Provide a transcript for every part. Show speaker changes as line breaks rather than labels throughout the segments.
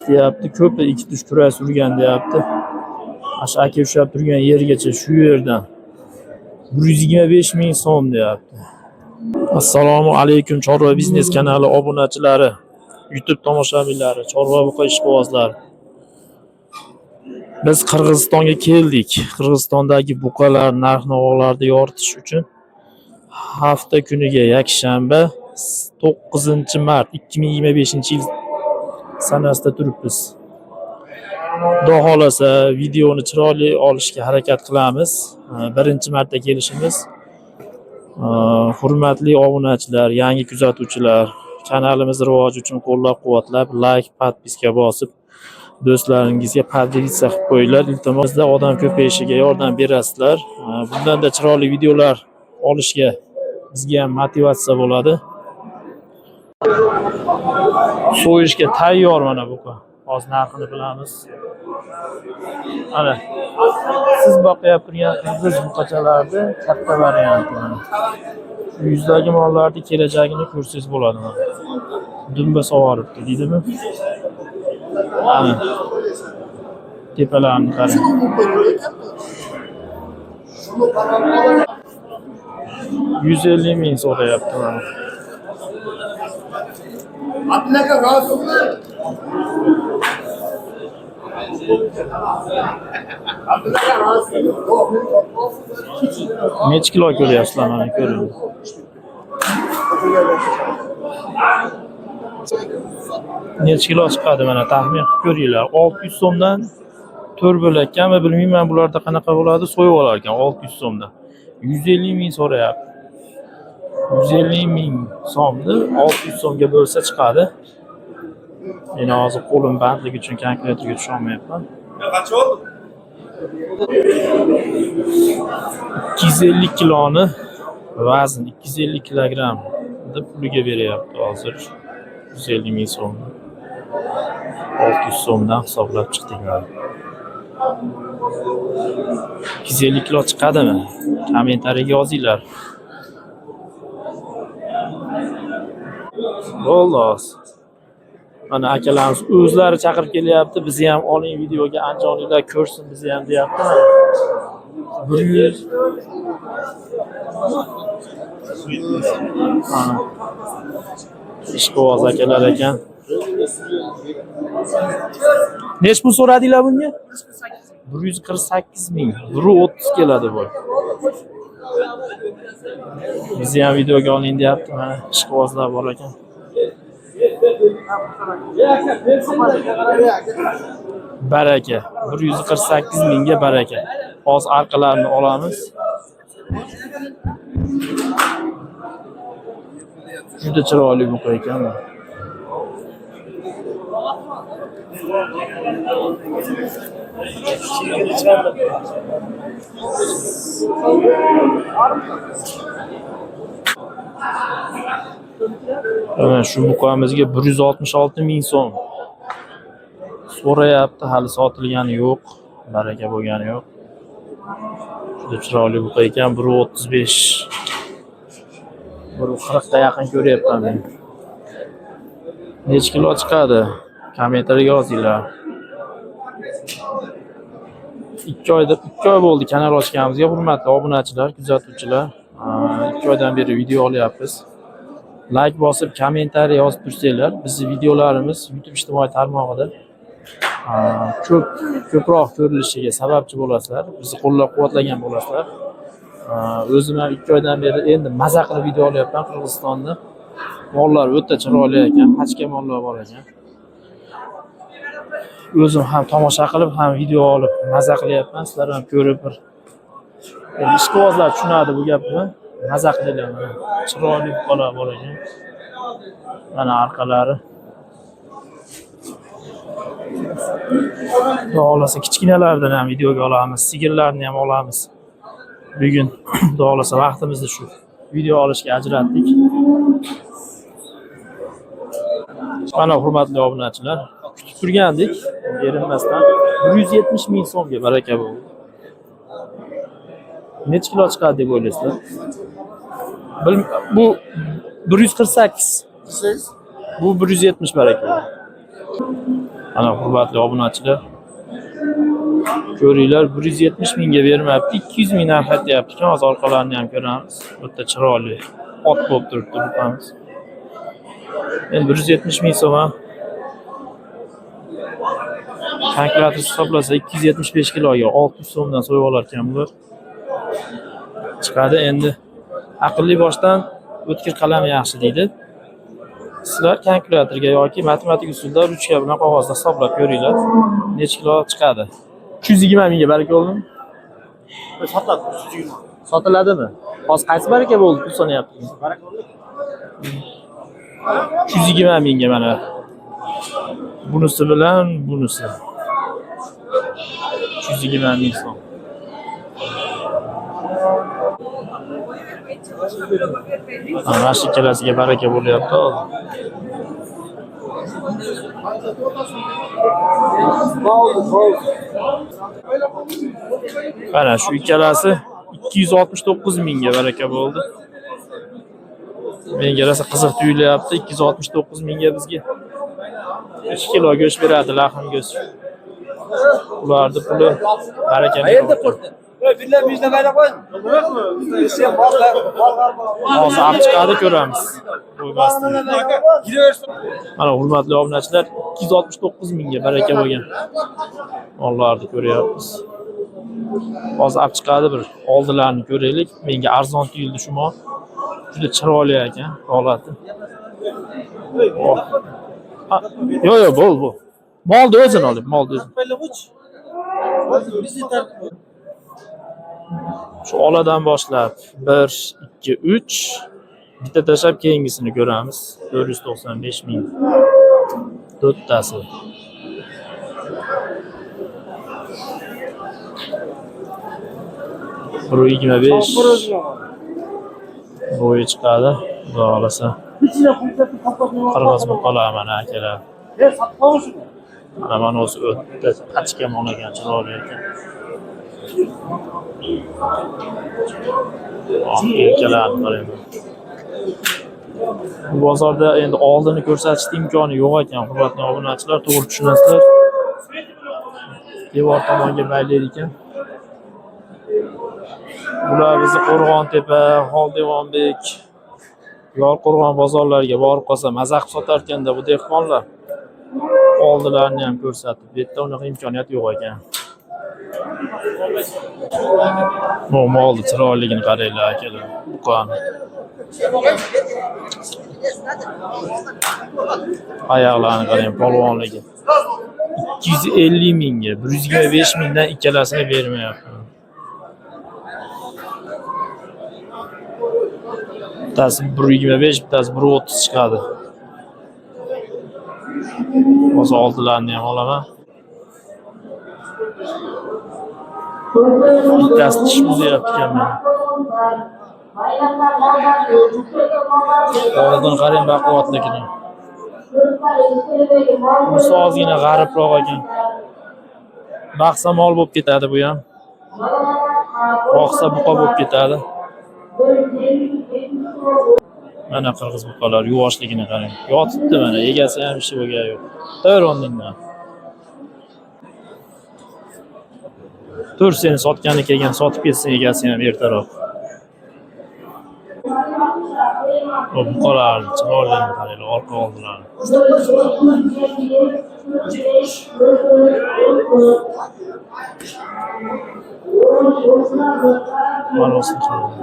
deyapti. Ko'pi ikki tush kura surgan deyapti. Ash aka ushlab turgan yergacha shu yerdan 125 ming so'm deyapti. Assalomu alaykum Chorva biznes kanali obunachilari, YouTube tomoshabinlari, Chorva buqa ishqibozlari. Biz Qirg'izistonga keldik. Qirg'izistondagi buqalar narx-navolarni yoritish uchun hafta kuniga yakshanba 9-mart 2025-yil sanasida turibmiz. Xudo xolasa videoni chiroyli olishga harakat qilamiz. Birinchi marta kelishimiz. Hurmatli obunachilar, yangi kuzatuvchilar, kanalimiz rivoji uchun qo'llab-quvvatlab, like, podpiska bosib, do'stlaringizga podelitsiya qilib qo'yinglar. Iltimosda odam ko'payishiga yordam berasizlar. Bundan-da chiroyli videolar olishga bizga ham motivatsiya bo'ladi. So'yishga tayyor mana bu. Hozir narxini bilamiz. Ana. Siz boqib turgan qirg'iz buqachalarni katta varianti mana. Yuzdagi mollarning kelajagini ko'rsangiz bo'ladi mana. Dumba sovoribdi, deydimi? Ana. Tepalarni qarang. 150 ming so'rayapti mana. Atlaga rozi bo'l. Necha kilo ko'ryapsizlar mana ko'ring. Necha kilo chiqadi mana taxmin qilib ko'ringlar. 600 so'mdan 4 bo'lakkanmi bilmayman, bularda qanaqa bo'ladi, so'yib olar ekan 600 so'mdan. 150 ming so'rayapti. 150 ming so'mni 600 so'mga bo'lsa chiqadi. Men hozir qo'lim bandligi uchun kalkulyatorga tusha olmayapman. Qancha oldi? 250 kiloni vazn 250 kilogramm deb puliga beryapti hozir. 150 ming so'm. 600 so'mdan hisoblab chiqdik. 250 kilo chiqadimi? Kommentariyaga yozinglar. Xolos. Mana akalarimiz o'zlari chaqirib kelyapti. Bizni ham oling videoga, anjonilar ko'rsin bizni ham deyapti. 100 ishqiboz akalar ekan. Nech pul so'radinglar bunga? 148 ming. 130 keladi bu. Bizni ham videoga oling deyapti. Mana ishqibozlar bor ekan. Baraka. 148 mingga baraka. Hozir arqalarini olamiz. Juda chiroyli buqa ekan. Mana shu buqamizga 166 ming so'm so'rayapti, hali sotilgani yo'q, baraka bo'lgani yo'q. Juda chiroyli buqa ekan, 135 140 ga yaqin ko'ryapman men. Necha kilo chiqadi? Kommentariyaga yozinglar. 2 oy bo'ldi kanal ochganimizga, hurmatli obunachilar, kuzatuvchilar. 2 oydan beri video olyapmiz. Like bosib, kommentariy yozib tursanglar, bizning videolarimiz YouTube ijtimoiy tarmog'ida ko'proq ko'rilishiga sababchi bo'lasizlar. Bizni qo'llab-quvvatlagan bo'lasizlar. O'zim ham 2 oydan beri endi maza qilib video olyapman Qirg'izistonda. Mollar o'ta chiroyli ekan, pachka mollar bor ekan. O'zim ham tomosha qilib, ham video olib maza qilyapman. Sizlar ham ko'rib bir ishqibozlar tushunadi bu gapni. Maza qilinglar mana. Chiroyli buqalar bor ekan. Mana arqalari. Xudo xolasa kichkinalardan ham videoga olamiz, sigirlarni ham olamiz. Bugun xudo xolasa vaqtimizni shu video olishga ajratdik. Mana hurmatli obunachilar, kutib turgandik, erinmasdan 170 ming so'mga baraka bo'ldi. Necha kilo chiqadi deb o'ylaysizlar? Bu 148. Bu 170 baraka. Ana hurmatli obunachilar. Ko'ringlar 170 mingga bermayapti. 200 ming narx aytyapti. Hozir orqalarini ham ko'ramiz. O'ta chiroyli. Ot bo'lib turibdi buqamiz. Endi 170 ming so'm. Kalkulyator hisoblasa 275 kiloga 600 so'mdan so'yib olar ekan bular. Chiqadi endi. Aqlli boshdan o'tkir qalam yaxshi deydi. Sizlar kalkulyatorga yoki matematik usulda ruchka bilan qog'ozda hisoblab ko'ringlar. Necha kilo chiqadi? 220 mingga baraka bo'ldimi?
Sotiladi 320.
Sotiladimi? Hozir qaysi baraka bo'ldi? Pul sanayapsiz.
Baraka bo'ldi.
220 mingga mana. Bunisi bilan bunisi. 220 ming so'm. Mana shu ikkalasiga baraka bo'lyapti hozir. Mana shu ikkalasi 269 mingga baraka bo'ldi. Menga rosa qiziq tuyulyapti. 269 mingga bizga 2 kilo go'sht beradi, lahm go'sht. Ularning puli barakali. Hozir olib chiqadi, ko'ramiz. Mana hurmatli obunachilar, 269 mingga baraka bo'lgan. Mollarni ko'ryapmiz. Hozir olib chiqadi, bir oldilarini ko'raylik. Menga arzon tuyuldi shu mol. Juda chiroyli ekan holati. Yo'q, bu. Molni o'zini olib, molni o'zini. Shu oladan boshlab 1, 2, 3 bitta tashlab keyingisini ko'ramiz. 495 ming. To'rttasi. Pro 25. Bo'yi chiqadi. Xudo xolasa. Qirg'iz buqalar mana akalar. Mana o'zi o'tda qachga monagan chiroyli ekan. Ikkalarni qarayman. Bu bozorda endi oldini ko'rsatishning imkoni yo'q ekan. Hurmatli obunachilar, to'g'ri tushunasizlar. Devor tomonga baylaydi ekan. Bular bizni Qo'rg'ontepa, Xoldevonbek, Yorqo'rg'on bozorlariga borib qolsa, maza qilib sotar ekanda bu dehqonlar. Oldilarini ham ko'rsatib, bu yerda unaqa imkoniyat yo'q ekan. Bu molni chiroyligini qaranglar akalar. Buqani. Oyoqlarini qarang, polvonligi. 250 mingga, 125 mingdan ikkalasini bermayapman. Bittasi 125, bittasi 130 chiqadi. Hozir oldilarini ham olaman. Bittasi tish buzyapti ekan meni. Oldin qarang baquvvatligini. Bu ozgina g'aribroq ekan. Baqsa mol bo'lib ketadi bu ham. Boqsa buqa bo'lib ketadi. Mana qirg'iz buqalar yuvoshligini qarang. Yotibdi mana, egasi ham ishi bo'lgani yo'q. Tayyor o'rningdan. 4 seni sotgani kelgan, sotib ketsin egasi ham ertaroq. Bu buqalar chiroyligini qaranglar, orqa oldilar. Mana olsun qarang.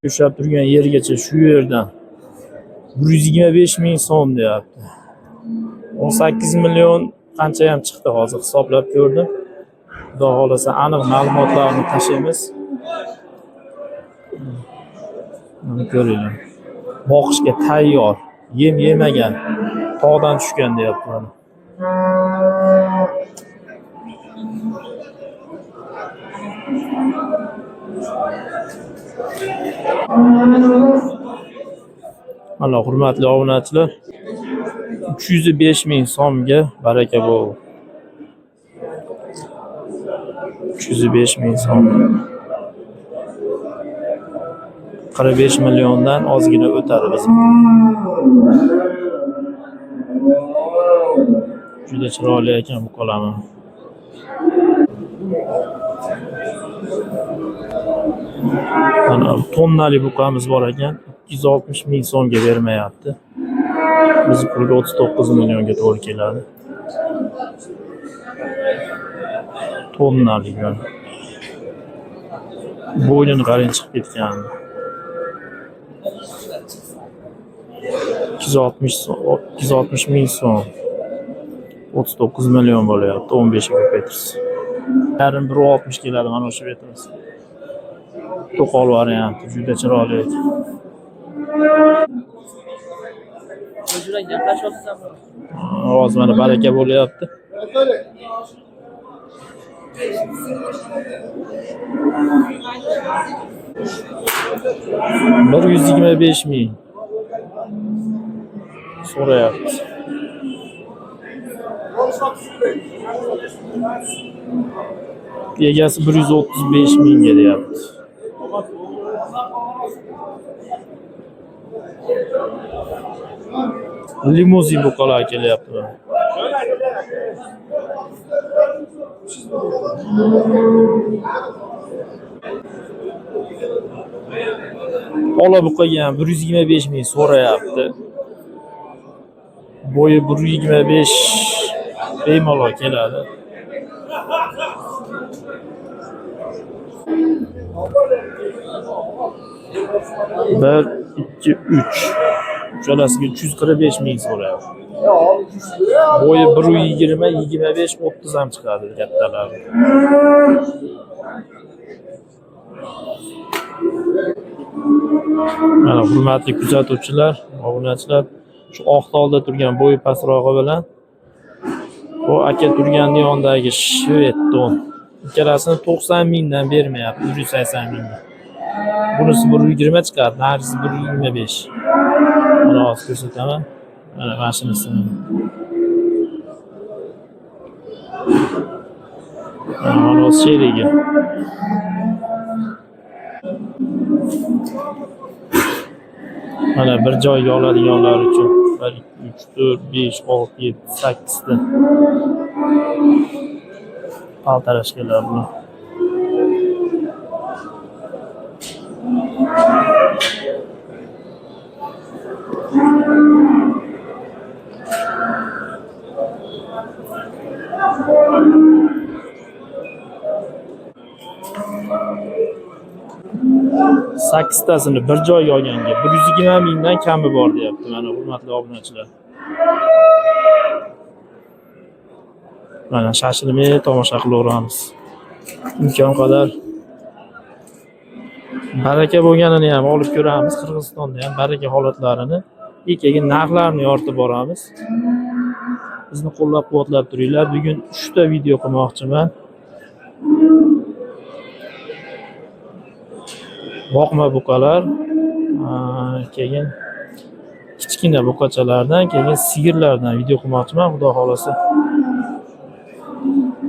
Ushlab turgan yergacha shu yerdan 125 ming so'm deyapti. 18 million qancha ham chiqdi hozir hisoblab ko'rdim. Xudo xolasa aniq ma'lumotlarni tashlaymiz. Mana ko'ringlar. Boqishga tayyor, yem yemagan, tog'dan tushgan deyapti mana. Mana hurmatli obunachilar, 305 ming so'mga baraka bo'ldi. 305 ming so'm. 45 milliondan ozgina o'tadi biz. Juda chiroyli ekan bu qalami. Mana tonnali buqamiz bor ekan, 260 ming so'mga bermayapti. Biz pulga 39 millionga to'g'ri keladi. Tonnali yani. Bo'ynini qarang chiqib ketgan. 260 ming so'm. 39 million bo'lyapti, 15 ga ko'paytirsa. Yarim 160 keladi mana shu betimiz. To'qol varianti, juda chiroyli ekan. Ovoz mana baraka bo'lyapti. Bir 125 ming so'rayapti. Egasi 135 mingga deyapti. Limuzin buqalar kelyapti. Ola buqaga ham 125 ming so'rayapti. Bo'yi 125 bemalol keladi. Bir, ikki, uch. Uchalasiga 345 ming so'rayapti. Bo'yi 120, 25, 30 ham chiqadi kattalar. Mana hurmatli kuzatuvchilar, obunachilar, shu oq tolda turgan bo'yi pastrog'i bilan bu aka turganning yonidagi shved don ikkalasini 90 mingdan bermayapti, 180 mingdan. Bunisi 120 chiqadi, narisi 125. Mana hozir ko'rsataman. Mana mashinasini. Mana o'z sherigi. Mana bir joyga oladiganlar uchun 1, 2, 3, 4, 5, 6, 7, 8 ta paltarashkalar bu. Sakkiztasini bir joyga olganga 120 mingdan kami bor deyapti mana hurmatli obunachilar. Mana shashilmay tomosha qilaveramiz. Imkon qadar baraka bo'lganini ham olib ko'ramiz. Qirg'izistonda ham baraka holatlarini, keyin narxlarni yoritib boramiz. Bizni qo'llab-quvvatlab turinglar. Bugun 3 ta video qilmoqchiman. Boqma buqalar, keyin kichkina buqachalardan, keyin sigirlardan video qilmoqchiman, xudo xolasa.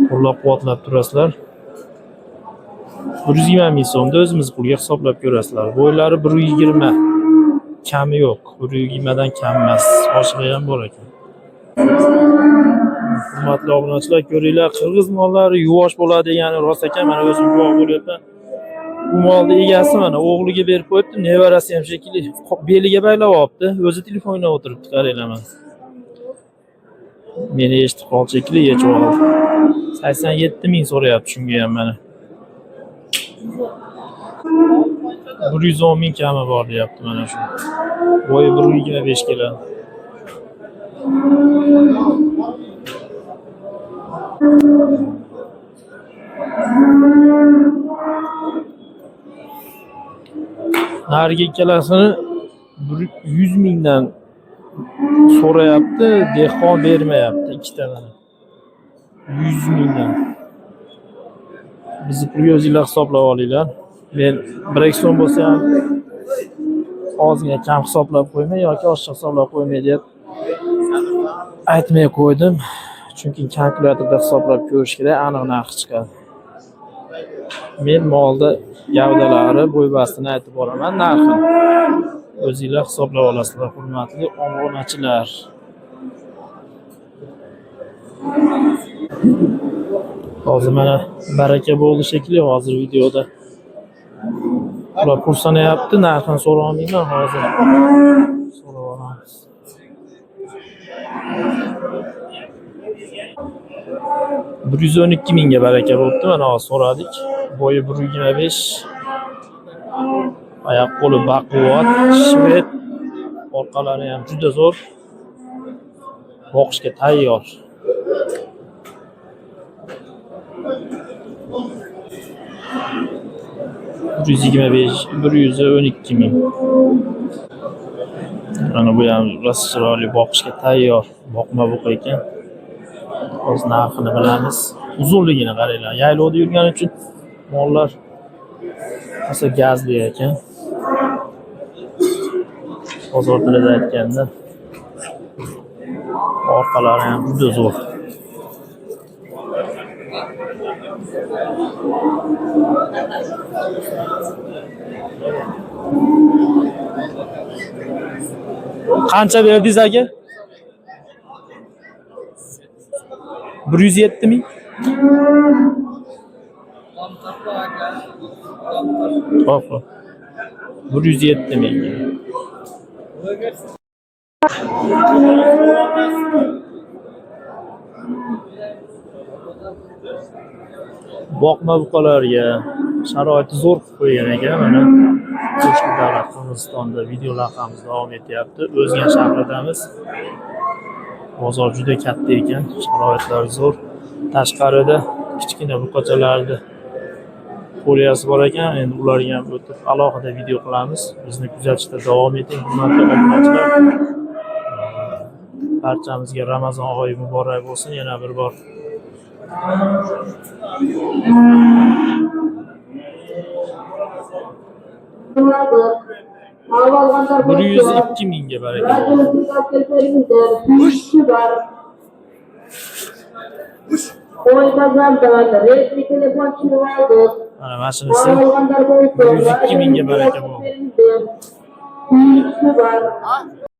Qo'llab-quvvatlab turasizlar. 120 ming so'mda o'zimiz pulga hisoblab ko'rasizlar. Bo'ylari 120, kami yo'q. 120 dan kam emas. Oshig'i ham bor ekan. Hurmatli obunachilar, ko'ringlar, qirg'iz mollari yuvosh bo'ladi degani rost ekan. Mana o'zim guvoh bo'lyapman. Bu molni egasi mana o'g'liga berib qo'yibdi, nevarasi ham shekilli beliga baylab olibdi. O'zi telefonda o'tiribdi, qaranglar mana. Meni eshitib qoldi shekilli, yechib oldi. 87 ming so'rayapti shunga ham mana. 110 ming kami bor deyapti mana shu. Bo'yi 125 keladi. Narigi ikkalasini 100 mingdan so'rayapti, dehqon bermayapti ikkita mana. 100 mingdan. Bizni pulga o'zingizlar hisoblab olinglar. Men 1 so'm bo'lsa ham ozgina kam hisoblab qo'ymay yoki oshiq hisoblab qo'ymay deb aytmay qo'ydim. Chunki kalkulyatorda hisoblab ko'rish kerak, aniq narx chiqadi. Men molda gavdalari, bo'ybastini aytib boraman narxini. O'zingizlar hisoblab olasizlar, hurmatli obunachilar. Hozir mana baraka bo'ldi shekilli hozir videoda. Ular kurslanayapti, narxini so'raolmayman hozir. So'rab olamiz. Bir 112 mingga baraka bo'libdi, mana hozir so'radik. Bo'yi 1.25. Oyoq qo'li baquvvat, shved. Orqalari ham juda zo'r. Boqishga tayyor. bir yuz o'n ikki ming. Mana bu ham rosa chiroyli, boqishga tayyor. Boqma buqa ekan. O'z narxini bilamiz. Uzunligini qaranglar. Yaylovda yurgani uchun mollar asa gazli ekan. Bozor tilida aytganda orqalari ham juda zo'r. Qancha berdingiz aka? 107 ming. Xo'p. 107 ming. Boqma buqalarga sharoiti zo'r qilib qo'ygan ekan. Mana Toshkent davlat Qirg'izistonda video lavhamiz davom etyapti. O'zgan shahridamiz. Bozor juda katta ekan, sharoitlar zo'r. Tashqarida kichkina buqachalarda poliyasi bor ekan. Endi ularga ham o'tib alohida video qilamiz. Bizni kuzatishda davom eting, hurmatli obunachilar. Barchamizga Ramazon oyi muborak bo'lsin yana bir bor. 102 mingga baraka. Mana mashinasi 102 mingga baraka bo'ldi.